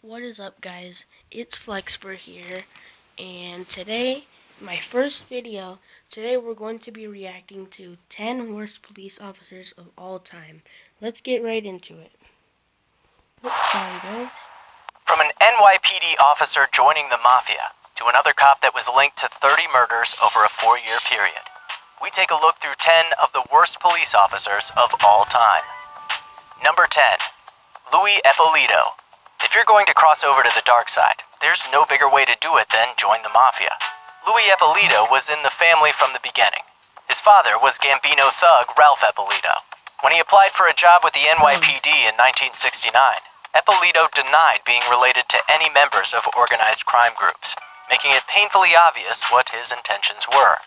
What is up, guys? It's Flexper here, and today, my first video. Today, we're going to be reacting to 10 worst police officers of all time. Let's get right into it. Sorry, guys. From an NYPD officer joining the mafia to another cop that was linked to 30 murders over a 4-year period, we take a look through 10 of the worst police officers of all time. Number 10. Louis Eppolito. If you're going to cross over to the dark side, there's no bigger way to do it than join the mafia. Louis Eppolito was in the family from the beginning. His father was Gambino thug Ralph Eppolito. When he applied for a job with the NYPD in 1969, Eppolito denied being related to any members of organized crime groups, making it painfully obvious what his intentions were.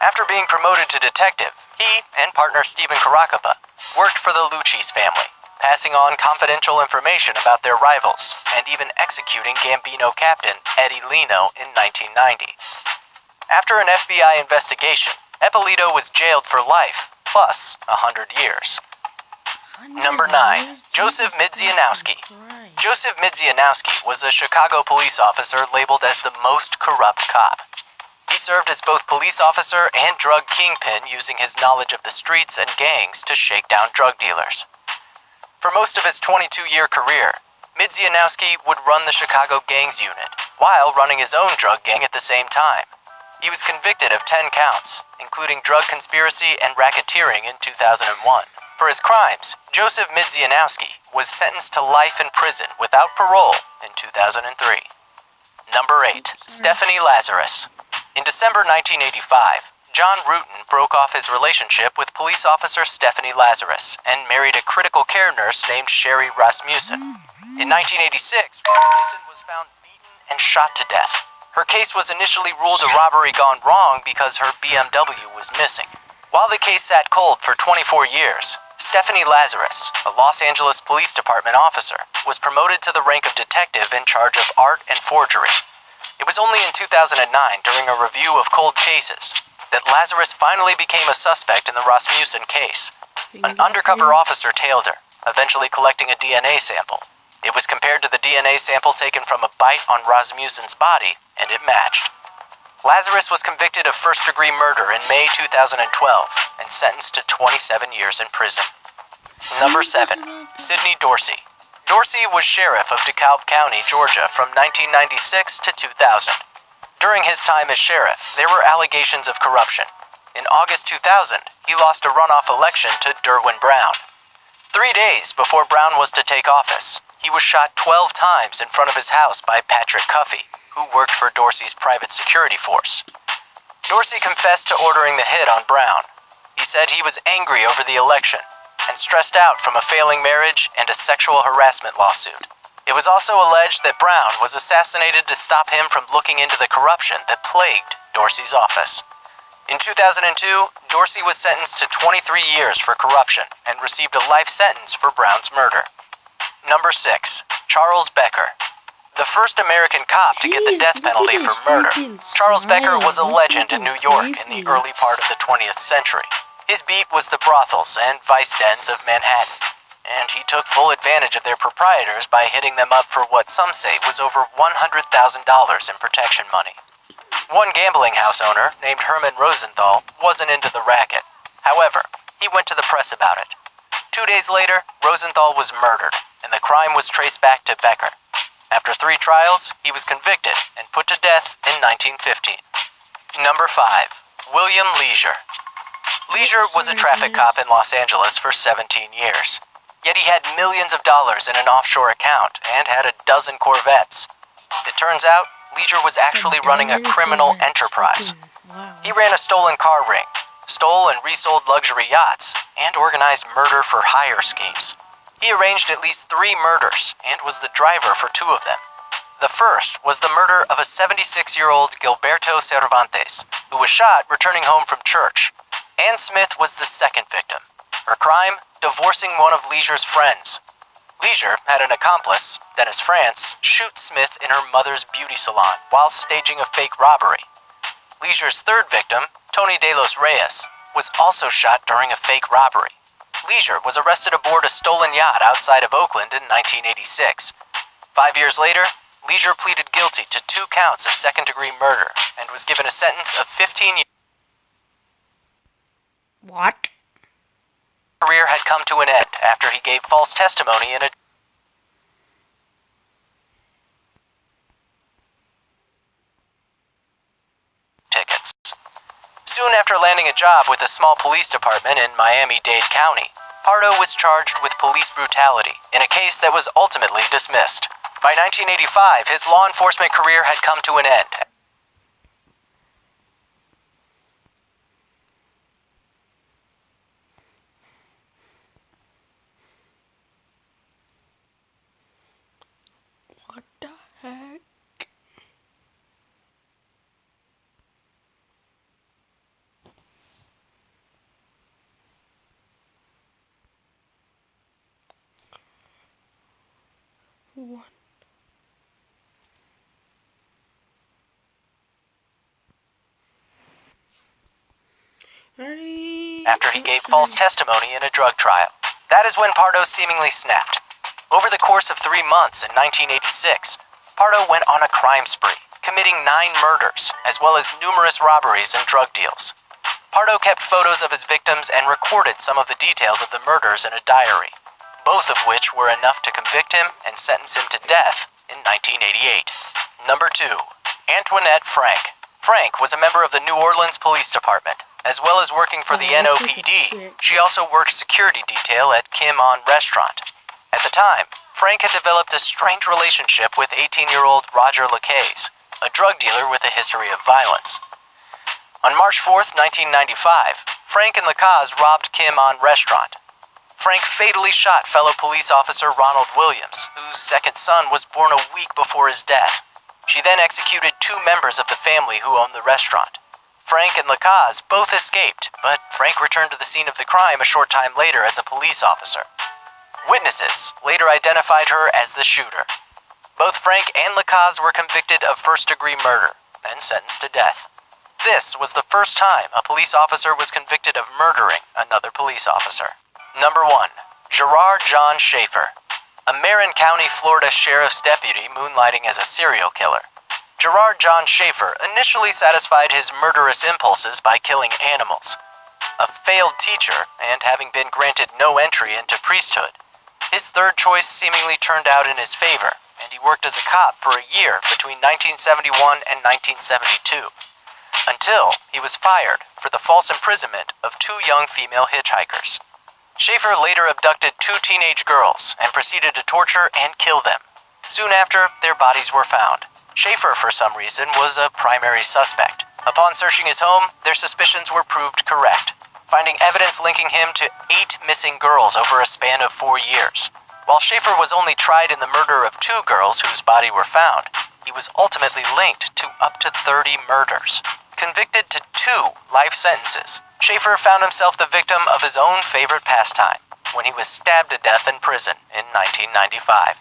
After being promoted to detective, he and partner Stephen Caracappa worked for the Lucchese family, passing on confidential information about their rivals, and even executing Gambino captain Eddie Lino in 1990. After an FBI investigation, Eppolito was jailed for life, plus 100 years. Number 9. Joseph Midzianowski. Joseph Midzianowski was a Chicago police officer labeled as the most corrupt cop. He served as both police officer and drug kingpin, using his knowledge of the streets and gangs to shake down drug dealers. For most of his 22-year career, Midzianowski would run the Chicago Gangs unit, while running his own drug gang at the same time. He was convicted of 10 counts, including drug conspiracy and racketeering in 2001. For his crimes, Joseph Midzianowski was sentenced to life in prison without parole in 2003. Number 8. Stephanie Lazarus. In December 1985, John Ruetten broke off his relationship with police officer Stephanie Lazarus and married a critical care nurse named Sherry Rasmussen. In 1986, Rasmussen was found beaten and shot to death. Her case was initially ruled a robbery gone wrong because her BMW was missing. While the case sat cold for 24 years, Stephanie Lazarus, a Los Angeles Police Department officer, was promoted to the rank of detective in charge of art and forgery. It was only in 2009, during a review of cold cases, that Lazarus finally became a suspect in the Rasmussen case. An undercover officer tailed her, eventually collecting a DNA sample. It was compared to the DNA sample taken from a bite on Rasmussen's body, and it matched. Lazarus was convicted of first-degree murder in May 2012 and sentenced to 27 years in prison. Number 7. Sidney Dorsey. Dorsey was sheriff of DeKalb County, Georgia from 1996 to 2000. During his time as sheriff, there were allegations of corruption. In August 2000, he lost a runoff election to Derwin Brown. 3 days before Brown was to take office, he was shot 12 times in front of his house by Patrick Cuffey, who worked for Dorsey's private security force. Dorsey confessed to ordering the hit on Brown. He said he was angry over the election and stressed out from a failing marriage and a sexual harassment lawsuit. It was also alleged that Brown was assassinated to stop him from looking into the corruption that plagued Dorsey's office. In 2002, Dorsey was sentenced to 23 years for corruption and received a life sentence for Brown's murder. Number 6. Charles Becker. The first American cop to get the death penalty for murder, Charles Becker was a legend in New York in the early part of the 20th century. His beat was the brothels and vice dens of Manhattan, and he took full advantage of their proprietors by hitting them up for what some say was over $100,000 in protection money. One gambling house owner, named Herman Rosenthal, wasn't into the racket. However, he went to the press about it. 2 days later, Rosenthal was murdered, and the crime was traced back to Becker. After 3 trials, he was convicted and put to death in 1915. Number 5. William Leisure. Leisure was a traffic cop in Los Angeles for 17 years. Yet he had millions of dollars in an offshore account and had a dozen Corvettes. It turns out, Leisure was actually running a criminal enterprise. He ran a stolen car ring, stole and resold luxury yachts, and organized murder-for-hire schemes. He arranged at least 3 murders and was the driver for 2 of them. The first was the murder of a 76-year-old Gilberto Cervantes, who was shot returning home from church. Ann Smith was the second victim. Her crime? Divorcing one of Leisure's friends. Leisure had an accomplice, Dennis France, shoot Smith in her mother's beauty salon while staging a fake robbery. Leisure's third victim, Tony De Los Reyes, was also shot during a fake robbery. Leisure was arrested aboard a stolen yacht outside of Oakland in 1986. 5 years later, Leisure pleaded guilty to 2 counts of second-degree murder and was given a sentence of 15 years. What? His career had come to an end after he gave false testimony in a tickets. Soon after landing a job with a small police department in Miami-Dade County, Pardo was charged with police brutality in a case that was ultimately dismissed. By 1985, his law enforcement career had come to an end. What the heck? What? After he gave false testimony in a drug trial. That is when Pardo seemingly snapped. Over the course of 3 months in 1986, Pardo went on a crime spree, committing 9 murders, as well as numerous robberies and drug deals. Pardo kept photos of his victims and recorded some of the details of the murders in a diary, both of which were enough to convict him and sentence him to death in 1988. Number 2. Antoinette Frank. Frank was a member of the New Orleans Police Department. As well as working for the NOPD, she also worked security detail at Kim On Restaurant. At the time, Frank had developed a strange relationship with 18-year-old Roger Lacaze, a drug dealer with a history of violence. On March 4th, 1995, Frank and Lacaze robbed Kim On Restaurant. Frank fatally shot fellow police officer Ronald Williams, whose second son was born a week before his death. She then executed 2 members of the family who owned the restaurant. Frank and Lacaze both escaped, but Frank returned to the scene of the crime a short time later as a police officer. Witnesses later identified her as the shooter. Both Frank and Lacaze were convicted of first-degree murder and sentenced to death. This was the first time a police officer was convicted of murdering another police officer. Number 1. Gerard John Schaefer, a Marin County, Florida sheriff's deputy moonlighting as a serial killer. Gerard John Schaefer initially satisfied his murderous impulses by killing animals. A failed teacher, and having been granted no entry into priesthood, his third choice seemingly turned out in his favor, and he worked as a cop for a year between 1971 and 1972, until he was fired for the false imprisonment of 2 young female hitchhikers. Schaefer later abducted 2 teenage girls and proceeded to torture and kill them. Soon after, their bodies were found. Schaefer, for some reason, was a primary suspect. Upon searching his home, their suspicions were proved correct, finding evidence linking him to 8 missing girls over a span of 4 years. While Schaefer was only tried in the murder of 2 girls whose bodies were found, he was ultimately linked to up to 30 murders. Convicted to 2 life sentences, Schaefer found himself the victim of his own favorite pastime when he was stabbed to death in prison in 1995.